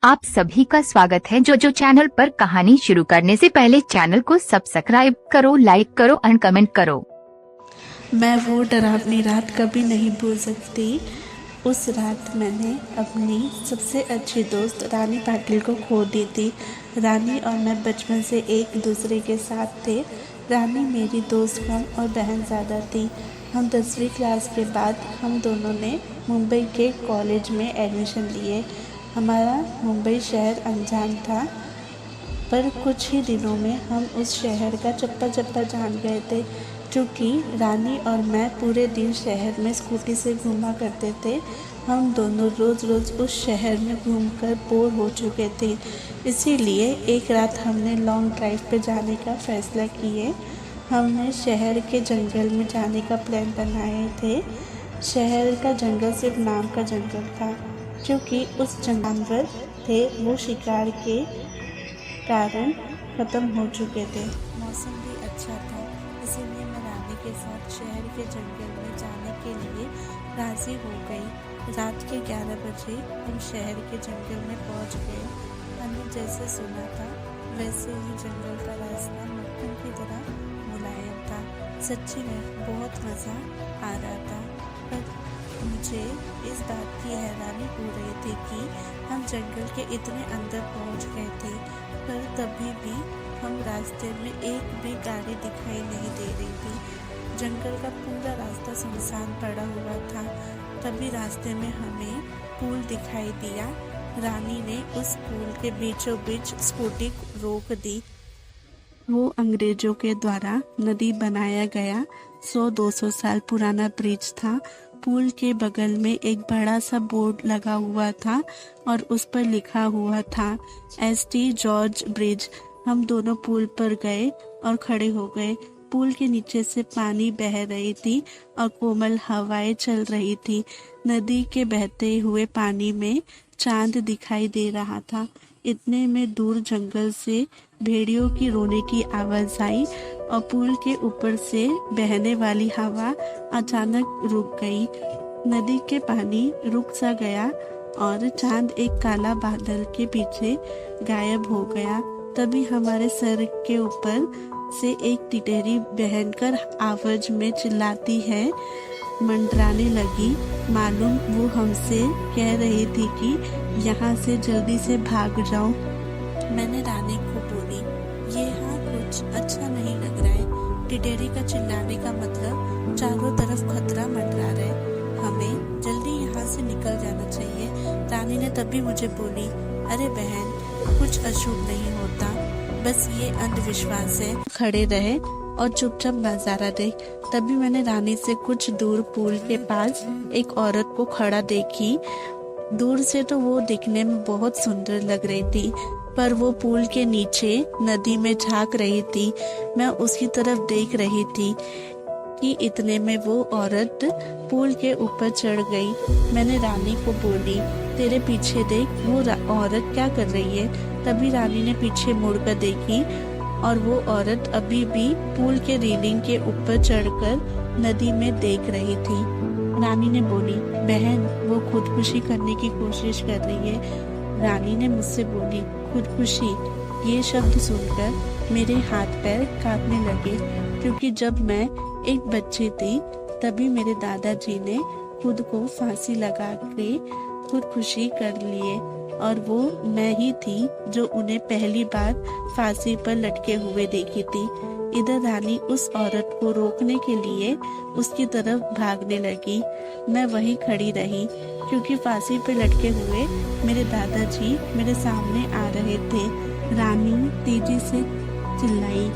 आप सभी का स्वागत है जो चैनल पर। कहानी शुरू करने से पहले चैनल को सब्सक्राइब करो, लाइक करो और कमेंट करो। मैं वो डरावनी रात कभी नहीं भूल सकती। उस रात मैंने अपनी सबसे अच्छी दोस्त रानी पाटिल को खो दी थी। रानी और मैं बचपन से एक दूसरे के साथ थे। रानी मेरी दोस्त कम और बहन ज़्यादा थी। हम 10वीं क्लास के बाद हम दोनों ने मुंबई के कॉलेज में एडमिशन लिए। हमारा मुंबई शहर अनजान था, पर कुछ ही दिनों में हम उस शहर का चप्पा चप्पा जान गए थे। क्योंकि रानी और मैं पूरे दिन शहर में स्कूटी से घूमा करते थे, हम दोनों रोज़ रोज़ उस शहर में घूमकर बोर हो चुके थे। इसीलिए एक रात हमने लॉन्ग ड्राइव पे जाने का फ़ैसला किए। हमने शहर के जंगल में जाने का प्लान बनाए थे। शहर का जंगल सिर्फ नाम का जंगल था, क्योंकि उस जानवर थे वो शिकार के कारण ख़त्म हो चुके थे। मौसम भी अच्छा था, इसीलिए मैं रानी के साथ शहर के जंगल में जाने के लिए राज़ी हो गई। रात के 11 बजे हम शहर के जंगल में पहुंच गए। हमने जैसे सुना था वैसे ही जंगल का रास्ता मक्खन की तरह मुलायम था। सच्ची में बहुत मज़ा आ रहा था, पर मुझे इस बात की हैरानी हो रही थी कि हम जंगल के इतने अंदर पहुंच गए थे, पर तभी भी हम रास्ते में एक भी गाड़ी दिखाई नहीं दे रही थी। जंगल का पूरा रास्ता सुनसान पड़ा हुआ था। तभी रास्ते में हमें पुल दिखाई दिया। रानी ने उस पुल के बीचों बीच स्कूटी रोक दी। वो अंग्रेजों के द्वारा नदी बनाया गया 100-200 साल पुराना ब्रिज था। पुल के बगल में एक बड़ा सा बोर्ड लगा हुआ था और उस पर लिखा हुआ था एसटी जॉर्ज ब्रिज। हम दोनों पुल पर गए और खड़े हो गए। पुल के नीचे से पानी बह रही थी और कोमल हवाएं चल रही थी। नदी के बहते हुए पानी में चांद दिखाई दे रहा था। इतने में दूर जंगल से भेड़ियों की रोने की आवाज आई और पुल के ऊपर से बहने वाली हवा अचानक रुक गई। नदी के पानी रुक सा गया और चांद एक काला बादल के पीछे गायब हो गया। तभी हमारे सर के ऊपर से एक टिटेरी बहनकर आवाज में चिल्लाती है मंडराने लगी। मालूम वो हमसे कह रही थी कि यहाँ से जल्दी से भाग जाओ। मैंने रानी को बोली, ये यहाँ कुछ अच्छा नहीं लग रहा है। टिटेरी का चिल्लाने का मतलब चारों तरफ खतरा मंडरा रहा है, हमें जल्दी यहाँ से निकल जाना चाहिए। रानी ने तभी मुझे बोली, अरे बहन, कुछ अशुभ नहीं होता, बस ये अंधविश्वास है। खड़े रहे और चुपचाप नजारा देख। तभी मैंने रानी से कुछ दूर पुल के पास एक औरत को खड़ा देखी। दूर से तो वो दिखने में बहुत सुंदर लग रही थी, पर वो पुल के नीचे नदी में झांक रही थी। मैं उसकी तरफ देख रही थी कि इतने में वो औरत पुल के ऊपर चढ़ गई। मैंने रानी को बोली, तेरे पीछे देख, वो औरत क्या कर रही है। तभी रानी ने पीछे मुड़कर देखी और वो औरत अभी भी पुल के रेलिंग के ऊपर चढ़कर नदी में देख रही थी। रानी ने बोली, बहन, वो खुदकुशी करने की कोशिश कर रही है। रानी ने मुझसे बोली, खुदकुशी? ये शब्द सुनकर मेरे हाथ पैर कांपने लगे, क्योंकि जब मैं एक बच्ची थी तभी मेरे दादाजी ने खुद को फांसी लगा के खुदकुशी कर लिए, और वो मैं ही थी जो उन्हें पहली बार फांसी पर लटके हुए देखी थी। इधर रानी उस औरत को रोकने के लिए उसकी तरफ भागने लगी। मैं वहीं खड़ी रही, क्योंकि फांसी पर लटके हुए मेरे दादाजी मेरे सामने आ रहे थे। रानी तेजी से चिल्लाई,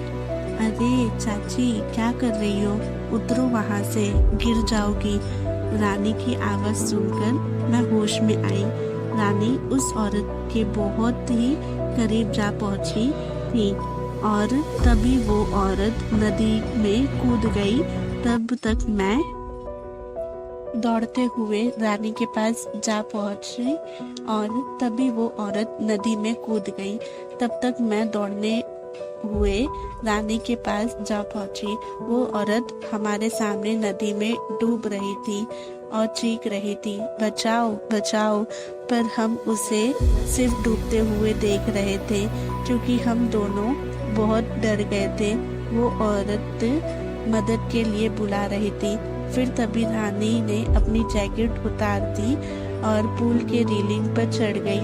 अरे चाची, क्या कर रही हो? उतरो वहां से, गिर जाओगी। रानी की आवाज सुनकर मैं होश में आई। रानी उस औरत के बहुत ही करीब जा पहुंची थी और तभी वो औरत नदी में कूद गई। तब तक मैं दौड़ते हुए रानी के पास जा पहुंची और तभी वो औरत नदी में कूद गई। तब तक मैं दौड़ने हुए रानी के पास जा पहुंची। वो औरत हमारे सामने नदी में डूब रही थी और चीख रही थी, बचाओ बचाओ। पर हम उसे सिर्फ डूबते हुए देख रहे थे, क्योंकि हम दोनों बहुत डर गए थे। वो औरत मदद के लिए बुला रही थी। फिर तभी रानी ने अपनी जैकेट उतार दी और पूल के रेलिंग पर चढ़ गई।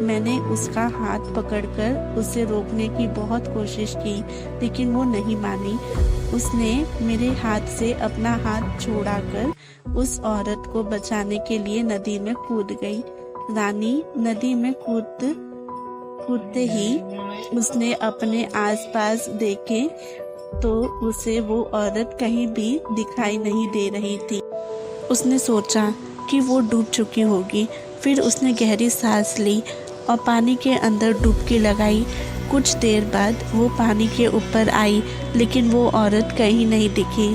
मैंने उसका हाथ पकड़कर उसे रोकने की बहुत कोशिश की, लेकिन वो नहीं मानी। उसने मेरे हाथ से अपना हाथ छुड़ाकर उस औरत को बचाने के लिए नदी में कूद गई। रानी नदी में कूदते ही उसने अपने आसपास देखे तो उसे वो औरत कहीं भी दिखाई नहीं दे रही थी। उसने सोचा कि वो डूब चुकी होगी। फिर उसने गहरी सांस ली और पानी के अंदर डुबकी लगाई। कुछ देर बाद वो पानी के ऊपर आई, लेकिन वो औरत कहीं नहीं दिखी।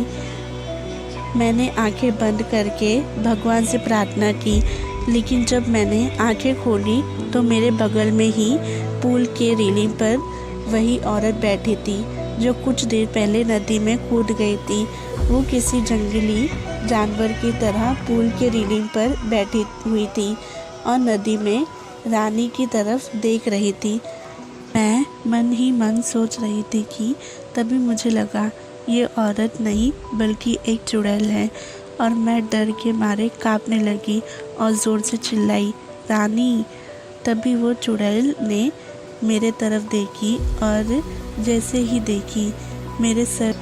मैंने आंखें बंद करके भगवान से प्रार्थना की, लेकिन जब मैंने आंखें खोली तो मेरे बगल में ही पूल के रेलिंग पर वही औरत बैठी थी जो कुछ देर पहले नदी में कूद गई थी। वो किसी जंगली जानवर की तरह पूल के रेलिंग पर बैठी हुई थी और नदी में रानी की तरफ देख रही थी। मैं मन ही मन सोच रही थी कि तभी मुझे लगा ये औरत नहीं बल्कि एक चुड़ैल है, और मैं डर के मारे कांपने लगी और ज़ोर से चिल्लाई, रानी। तभी वो चुड़ैल ने मेरे तरफ देखी और जैसे ही देखी, मेरे सर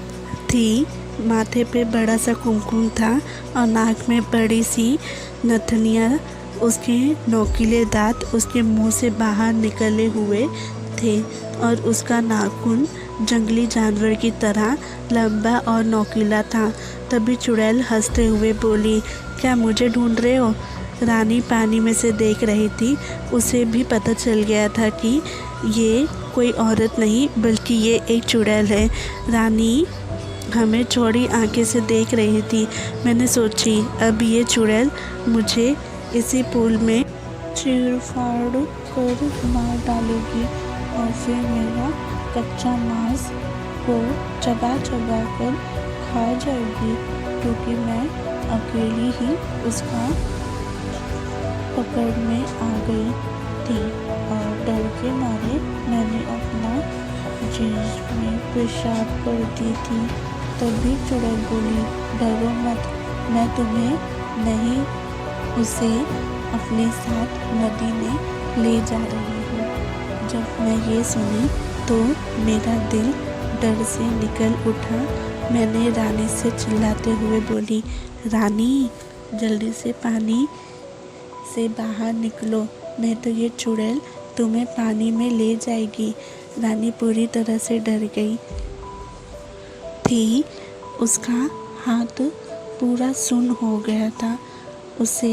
थी, माथे पे बड़ा सा कुमकुम था और नाक में बड़ी सी नथनियाँ, उसके नोकीले दांत उसके मुंह से बाहर निकले हुए थे और उसका नाखून जंगली जानवर की तरह लंबा और नोकीला था। तभी चुड़ैल हंसते हुए बोली, क्या मुझे ढूंढ रहे हो? रानी पानी में से देख रही थी। उसे भी पता चल गया था कि ये कोई औरत नहीं बल्कि ये एक चुड़ैल है। रानी हमें चौड़ी आंखें से देख रही थी। मैंने सोची अब ये चुड़ैल मुझे इसी पूल में चीर-फाड़ कर मार डालेगी और फिर मेरा कच्चा मांस को चबा चबा कर खा जाएगी, क्योंकि मैं अकेली ही उसका पकड़ में आ गई थी। और डर के मारे मैंने अपना जीन्स में पेशाब कर दी थी। तभी चुड़ैल बोली, डरो मत, मैं तुम्हें नहीं उसे अपने साथ नदी में ले जा रही हूँ। जब मैं ये सुनी तो मेरा दिल डर से निकल उठा। मैंने रानी से चिल्लाते हुए बोली, रानी जल्दी से पानी से बाहर निकलो, नहीं तो ये चुड़ैल तुम्हें पानी में ले जाएगी। रानी पूरी तरह से डर गई थी। उसका हाथ पूरा सुन्न हो गया था। उसे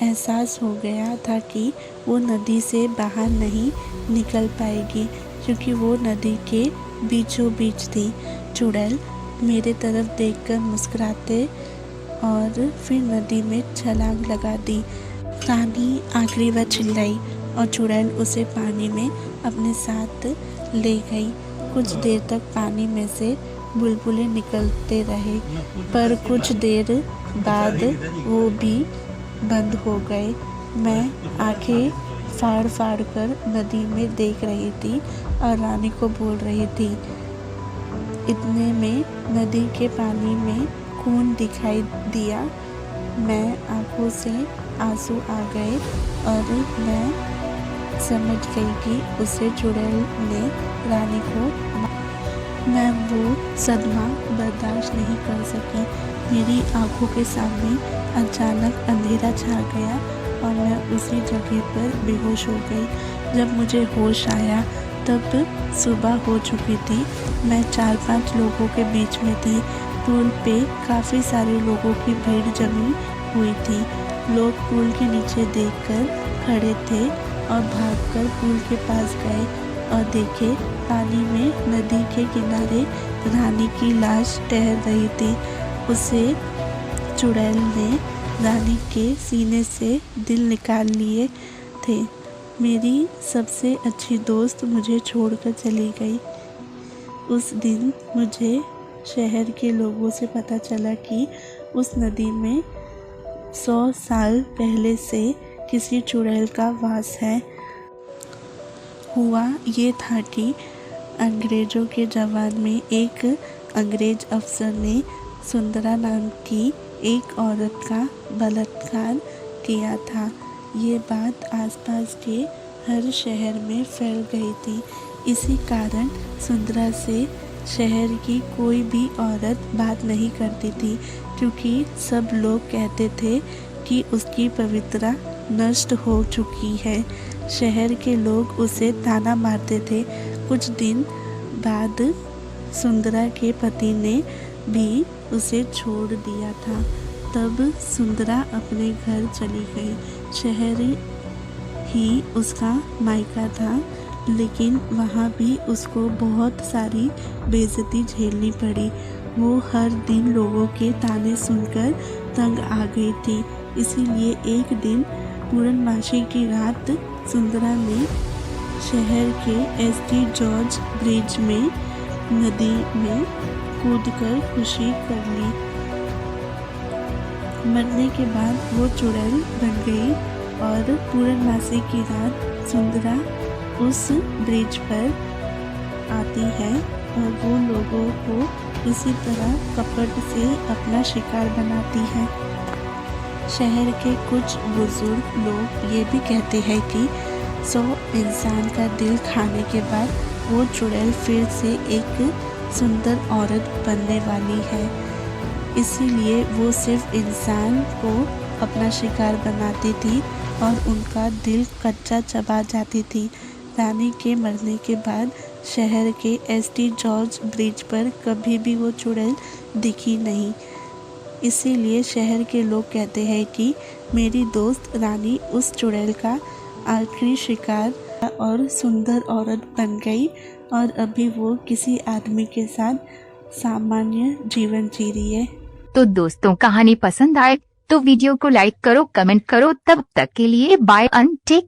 एहसास हो गया था कि वो नदी से बाहर नहीं निकल पाएगी, क्योंकि वो नदी के बीचों बीच थी। चुड़ैल मेरे तरफ देखकर मुस्कुराते और फिर नदी में छलांग लगा दी। रानी आखिरी बार चिल्लाई और चुड़ैल उसे पानी में अपने साथ ले गई। कुछ देर तक पानी में से बुलबुले निकलते रहे, पर कुछ देर बाद वो भी बंद हो गए। मैं आंखें फाड़ फाड़ कर नदी में देख रही थी और रानी को बोल रही थी। इतने में नदी के पानी में खून दिखाई दिया। मैं आंखों से आंसू आ गए और मैं समझ गई कि उसे चुड़ैल ने रानी को। मैं वो सदमा बर्दाश्त नहीं कर सकी। मेरी आंखों के सामने अचानक अंधेरा छा गया और मैं उसी जगह पर बेहोश हो गई। जब मुझे होश आया तब सुबह हो चुकी थी। मैं 4-5 लोगों के बीच में थी। पुल पे काफ़ी सारे लोगों की भीड़ जमी हुई थी। लोग पुल के नीचे देखकर खड़े थे और भागकर पुल के पास गए और देखे पानी में नदी के किनारे रानी की लाश तैर रही थी। उसे चुड़ैल ने रानी के सीने से दिल निकाल लिए थे। मेरी सबसे अच्छी दोस्त मुझे छोड़कर चली गई। उस दिन मुझे शहर के लोगों से पता चला कि उस नदी में 100 साल पहले से किसी चुड़ैल का वास है। हुआ ये था कि अंग्रेज़ों के जमाने में एक अंग्रेज अफसर ने सुंदरा नाम की एक औरत का बलात्कार किया था। ये बात आसपास के हर शहर में फैल गई थी। इसी कारण सुंदरा से शहर की कोई भी औरत बात नहीं करती थी, क्योंकि सब लोग कहते थे कि उसकी पवित्रता नष्ट हो चुकी है। शहर के लोग उसे ताना मारते थे। कुछ दिन बाद सुंदरा के पति ने भी उसे छोड़ दिया था। तब सुंदरा अपने घर चली गई। शहर ही उसका मायका था, लेकिन वहाँ भी उसको बहुत सारी बेइज्जती झेलनी पड़ी। वो हर दिन लोगों के ताने सुनकर तंग आ गई थी। इसीलिए एक दिन पूर्णमासी की रात सुंदरा ने शहर के एसटी जॉर्ज ब्रिज में नदी में कूदकर खुशी कर ली। मरने के बाद वो चुड़ैल बन गई और पूर्णमासी की रात सुंदरा उस ब्रिज पर आती है और वो लोगों को इसी तरह कपट से अपना शिकार बनाती है। शहर के कुछ बुजुर्ग लोग ये भी कहते हैं कि 100 इंसान का दिल खाने के बाद वो चुड़ैल फिर से एक सुंदर औरत बनने वाली है। इसीलिए वो सिर्फ इंसान को अपना शिकार बनाती थी और उनका दिल कच्चा चबा जाती थी। रानी के मरने के बाद शहर के एसटी जॉर्ज ब्रिज पर कभी भी वो चुड़ैल दिखी नहीं। इसीलिए शहर के लोग कहते हैं कि मेरी दोस्त रानी उस चुड़ैल का आखिरी शिकार और सुंदर औरत बन गई और अभी वो किसी आदमी के साथ सामान्य जीवन जी रही है। तो दोस्तों, कहानी पसंद आए तो वीडियो को लाइक करो, कमेंट करो। तब तक के लिए बाय एंड टेक